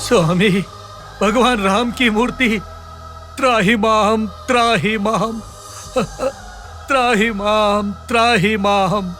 स्वामी, भगवान राम की मूर्ति, त्राहि माम त्राहि माम, त्राहि माम त्राहि माम।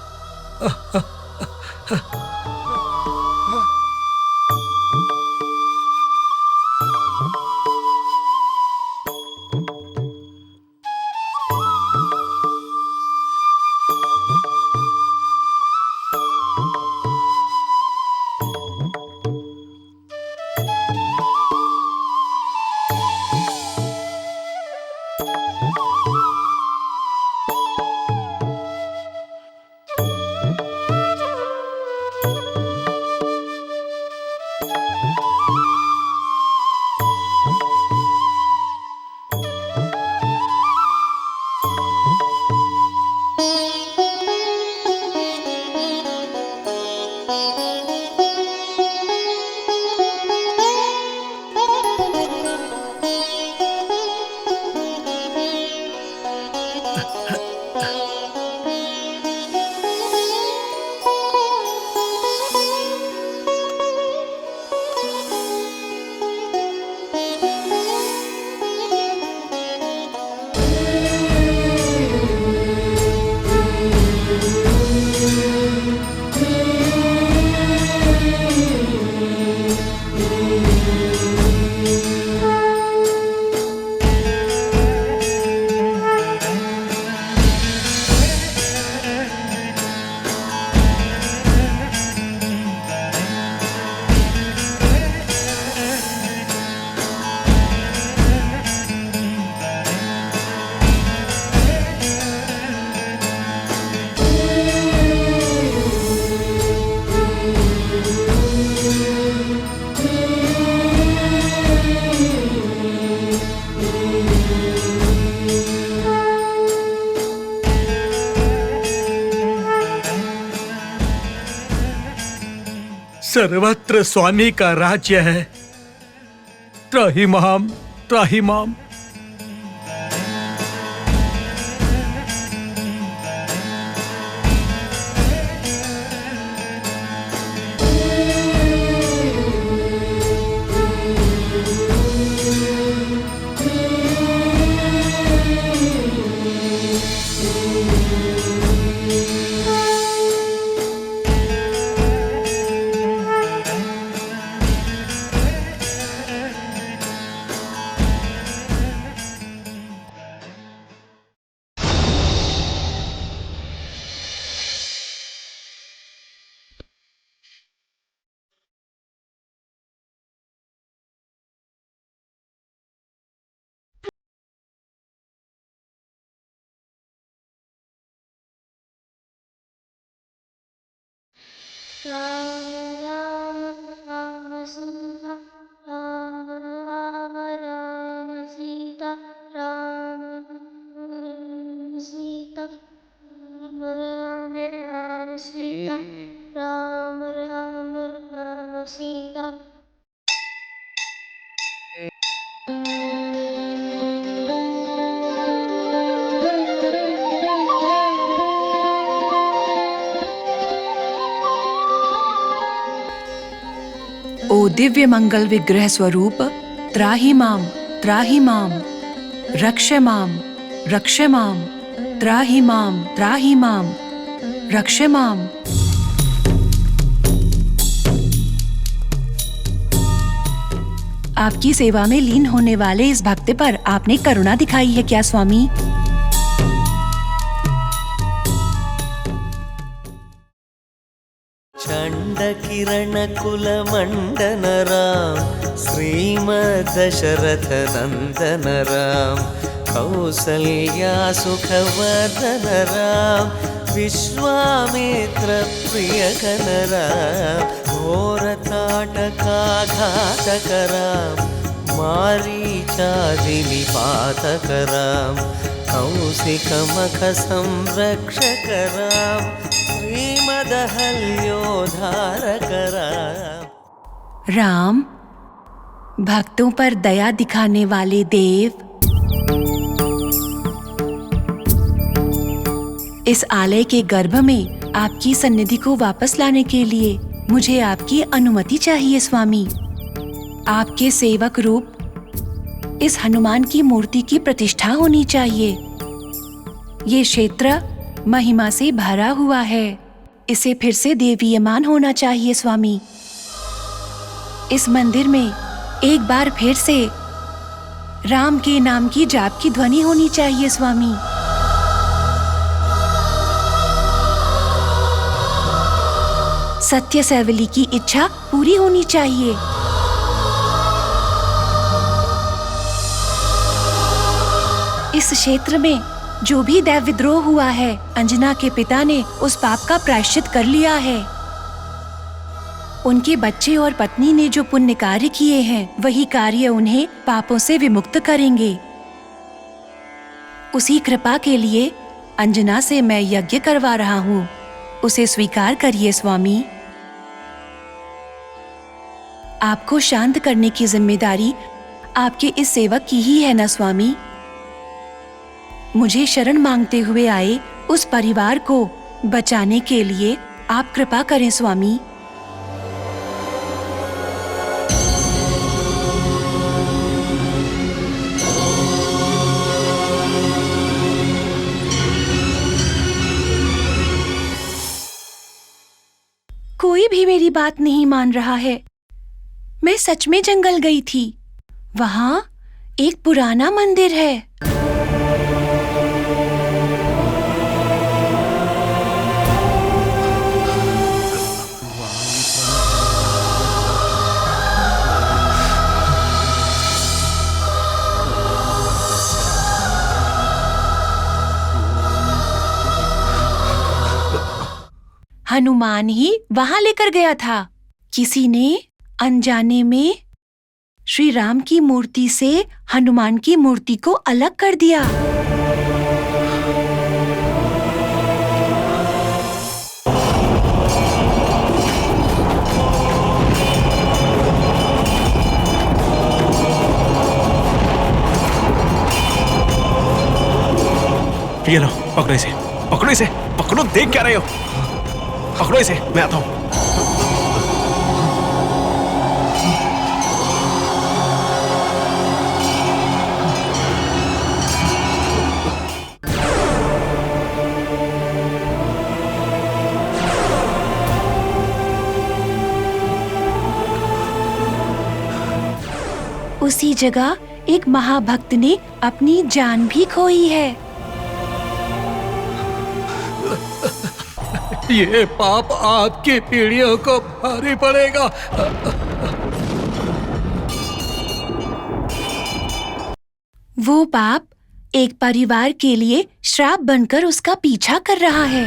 सर्वत्र स्वामी का राज्य है। त्राहि माम त्राहि माम। ओ दिव्य मंगल विग्रह स्वरूप, त्राहि माम त्राहि माम, रक्ष माम रक्ष माम, त्राहि माम त्राहि माम, रक्ष माम। आपकी सेवा में लीन होने वाले इस भक्त पर आपने करुणा दिखाई है क्या स्वामी? चण्डकिरणकुलमण्डन राम, श्रीमद्दशरथ नन्दन राम, कौसल्या सुखवर्धन राम, विश्वामित्र प्रियकन राम, घोरताटकाघातक राम, मारीचादिनिपातक राम, कौशिकमख संरक्षक राम, श्रीमदहल्योद्धारक राम। राम, भक्तों पर दया दिखाने वाले देव, इस आलय के गर्भ में आपकी सन्निधि को वापस लाने के लिए मुझे आपकी अनुमति चाहिए स्वामी। आपके सेवक रूप इस हनुमान की मूर्ति की प्रतिष्ठा होनी चाहिए। ये क्षेत्र महिमा से भरा हुआ है, इसे फिर से देवीयमान होना चाहिए स्वामी। इस मंदिर में एक बार फिर से राम के नाम की जाप की ध्वनि होनी चाहिए स्वामी। सत्य सैवली की इच्छा पूरी होनी चाहिए। इस क्षेत्र में जो भी दैव विद्रोह हुआ है, अंजना के पिता ने उस पाप का प्रायश्चित कर लिया है। उनके बच्चे और पत्नी ने जो पुण्य कार्य किए हैं, वही कार्य उन्हें पापों से विमुक्त करेंगे। उसी कृपा के लिए अंजना से मैं यज्ञ करवा रहा हूँ, उसे स्वीकार करिए स्वामी। आपको शांत करने की जिम्मेदारी आपके इस सेवक की ही है ना स्वामी। मुझे शरण मांगते हुए आए उस परिवार को बचाने के लिए आप कृपा करें स्वामी। कोई भी मेरी बात नहीं मान रहा है। मैं सच में जंगल गई थी। वहां एक पुराना मंदिर है। हनुमान ही वहां लेकर गया था। किसी ने अनजाने में श्री राम की मूर्ति से हनुमान की मूर्ति को अलग कर दिया। ये लो, पकड़ो इसे, पकड़ो इसे, पकड़ो, देख क्या रहे हो? पकड़ो इसे, मैं आता हूं। उसी जगह एक महाभक्त ने अपनी जान भी खोई है। ये पाप आपकी पीढ़ियों को भारी पड़ेगा। वो पाप एक परिवार के लिए श्राप बनकर उसका पीछा कर रहा है।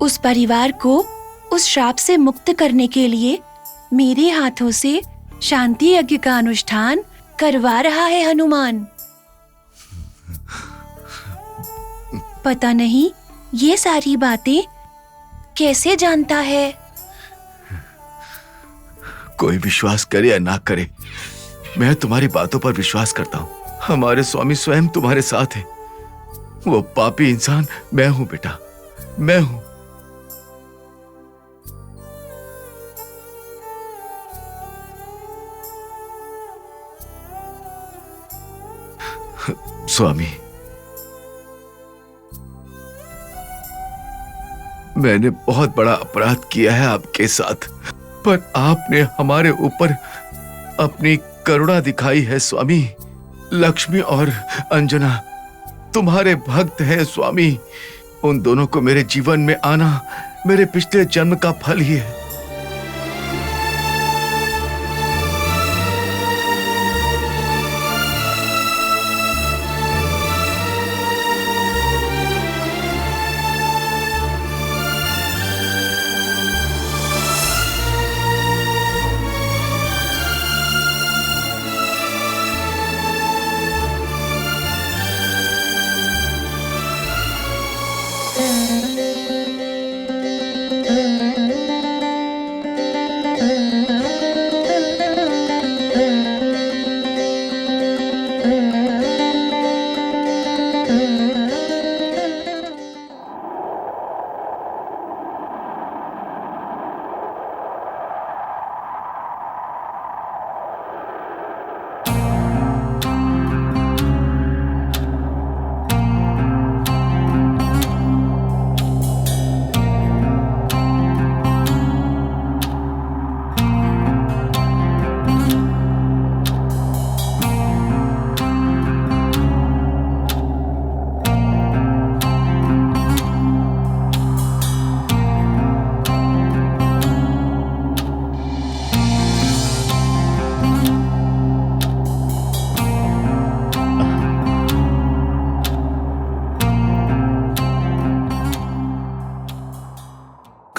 उस परिवार को उस श्राप से मुक्त करने के लिए मेरे हाथों से शांति यज्ञ का अनुष्ठान करवा रहा है हनुमान। पता नहीं ये सारी बातें कैसे जानता है। कोई विश्वास करे या ना करे, मैं तुम्हारी बातों पर विश्वास करता हूँ। हमारे स्वामी स्वयं तुम्हारे साथ हैं। वो पापी इंसान मैं हूँ बेटा, मैं हूँ। स्वामी, मैंने बहुत बड़ा अपराध किया है आपके साथ, पर आपने हमारे ऊपर अपनी करुणा दिखाई है स्वामी। लक्ष्मी और अंजना तुम्हारे भक्त हैं स्वामी। उन दोनों को मेरे जीवन में आना मेरे पिछले जन्म का फल ही है।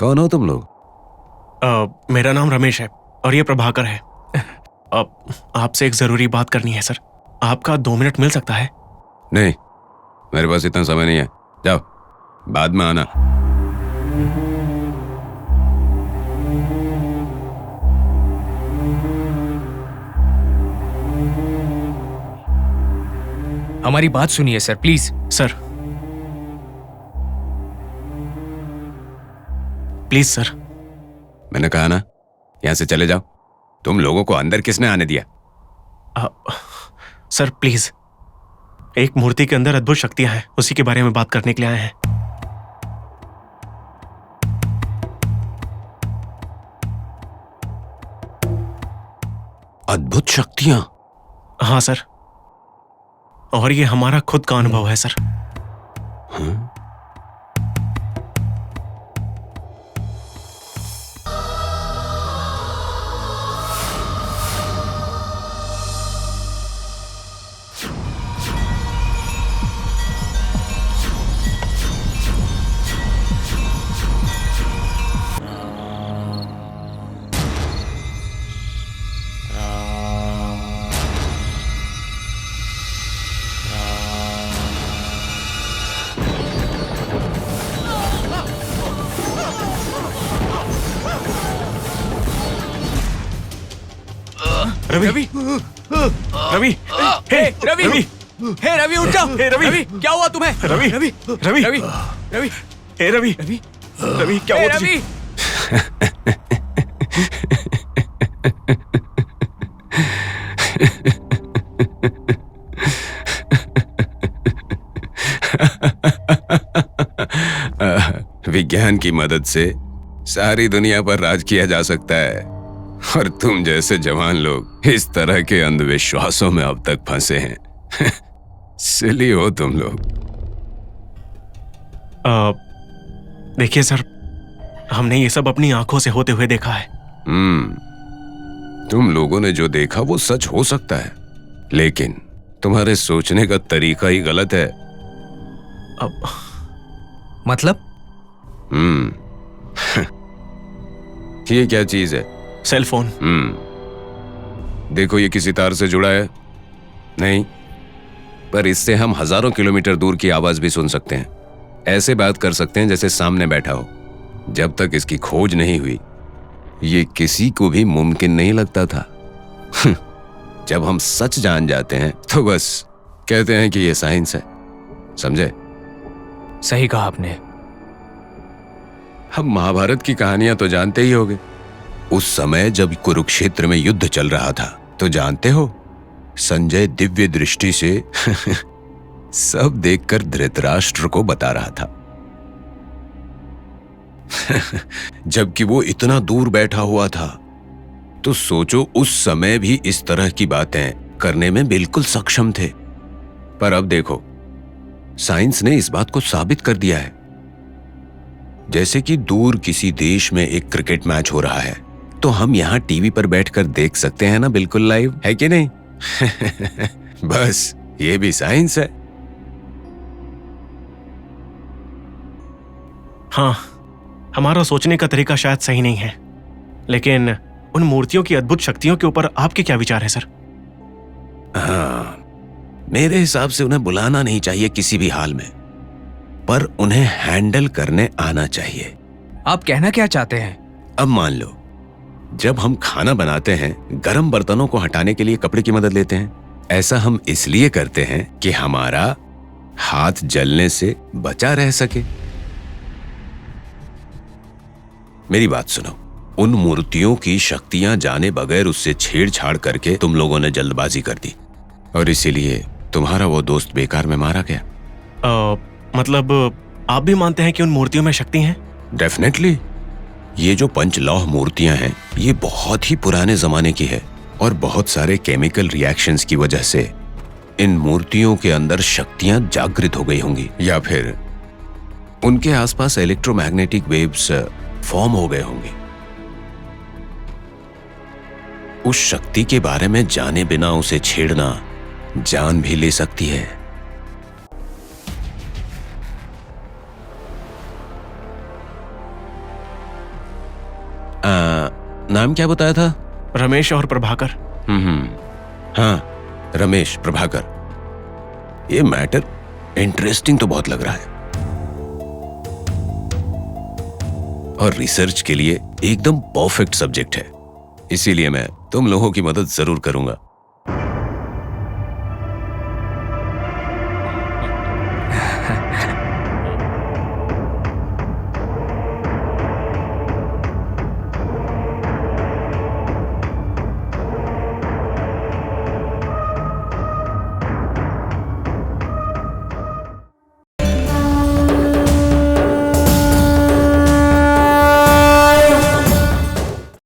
कौन हो तुम लोग? मेरा नाम रमेश है और ये प्रभाकर है। आपसे एक जरूरी बात करनी है सर। आपका 2 मिनट मिल सकता है? नहीं, मेरे पास इतना समय नहीं है। जाओ, बाद में आना। हमारी बात सुनिए sir, please. Sir please sir. मैंने कहा ना, यहां से चले जाओ। तुम लोगों को अंदर किसने आने दिया? सर प्लीज, एक मूर्ति के अंदर अद्भुत शक्तियां हैं, उसी के बारे में बात करने के लिए आए हैं। अद्भुत शक्तियां? हाँ सर, और ये हमारा खुद का अनुभव है सर। रवि रवि रवि हे रवि रवि हे रवि उठ जाओ। हे रवि, क्या हुआ तुम्हें? रवि रवि रवि रवि रवि हे रवि रवि रवि, क्या हुआ तुझे? विज्ञान की मदद से सारी दुनिया पर राज किया जा सकता है, और तुम जैसे जवान लोग इस तरह के अंधविश्वासों में अब तक फंसे हैं। सिली हो तुम लोग। देखिए सर, हमने ये सब अपनी आंखों से होते हुए देखा है। तुम लोगों ने जो देखा वो सच हो सकता है, लेकिन तुम्हारे सोचने का तरीका ही गलत है। मतलब? ये क्या चीज है? Cell phone. देखो, ये किसी तार से जुड़ा है? नहीं, पर इससे हम हजारों किलोमीटर दूर की आवाज भी सुन सकते हैं। ऐसे बात कर सकते हैं जैसे सामने बैठा हो। जब तक इसकी खोज नहीं हुई, ये किसी को भी मुमकिन नहीं लगता था। जब हम सच जान जाते हैं तो बस कहते हैं कि ये साइंस है। समझे? सही कहा आपने। हम महाभारत की कहानियां तो जानते ही होंगे। उस समय जब कुरुक्षेत्र में युद्ध चल रहा था, तो जानते हो, संजय दिव्य दृष्टि से सब देखकर धृतराष्ट्र को बता रहा था। जबकि वो इतना दूर बैठा हुआ था। तो सोचो, उस समय भी इस तरह की बातें करने में बिल्कुल सक्षम थे। पर अब देखो, साइंस ने इस बात को साबित कर दिया है। जैसे कि दूर किसी देश में एक क्रिकेट मैच हो रहा है, तो हम यहां टीवी पर बैठकर देख सकते हैं ना, बिल्कुल लाइव, है कि नहीं? बस ये भी साइंस है। हाँ, हमारा सोचने का तरीका शायद सही नहीं है, लेकिन उन मूर्तियों की अद्भुत शक्तियों के ऊपर आपके क्या विचार है सर? हाँ, मेरे हिसाब से उन्हें बुलाना नहीं चाहिए किसी भी हाल में, पर उन्हें हैंडल करने आना चाहिए। आप कहना क्या चाहते हैं? अब मान लो, जब हम खाना बनाते हैं, गर्म बर्तनों को हटाने के लिए कपड़े की मदद लेते हैं। ऐसा हम इसलिए करते हैं कि हमारा हाथ जलने से बचा रह सके। मेरी बात सुनो, उन मूर्तियों की शक्तियां जाने बगैर उससे छेड़छाड़ करके तुम लोगों ने जल्दबाजी कर दी, और इसीलिए तुम्हारा वो दोस्त बेकार में मारा गया। मतलब आप भी मानते हैं कि उन मूर्तियों में शक्ति है? डेफिनेटली। ये जो पंचलौह मूर्तियां हैं, ये बहुत ही पुराने जमाने की है, और बहुत सारे केमिकल रिएक्शंस की वजह से इन मूर्तियों के अंदर शक्तियां जागृत हो गई होंगी, या फिर उनके आसपास इलेक्ट्रोमैग्नेटिक वेव्स फॉर्म हो गए होंगे। उस शक्ति के बारे में जाने बिना उसे छेड़ना जान भी ले सकती है। नाम क्या बताया था? रमेश और प्रभाकर। हाँ, रमेश प्रभाकर। ये मैटर इंटरेस्टिंग तो बहुत लग रहा है और रिसर्च के लिए एकदम परफेक्ट सब्जेक्ट है। इसीलिए मैं तुम लोगों की मदद जरूर करूंगा।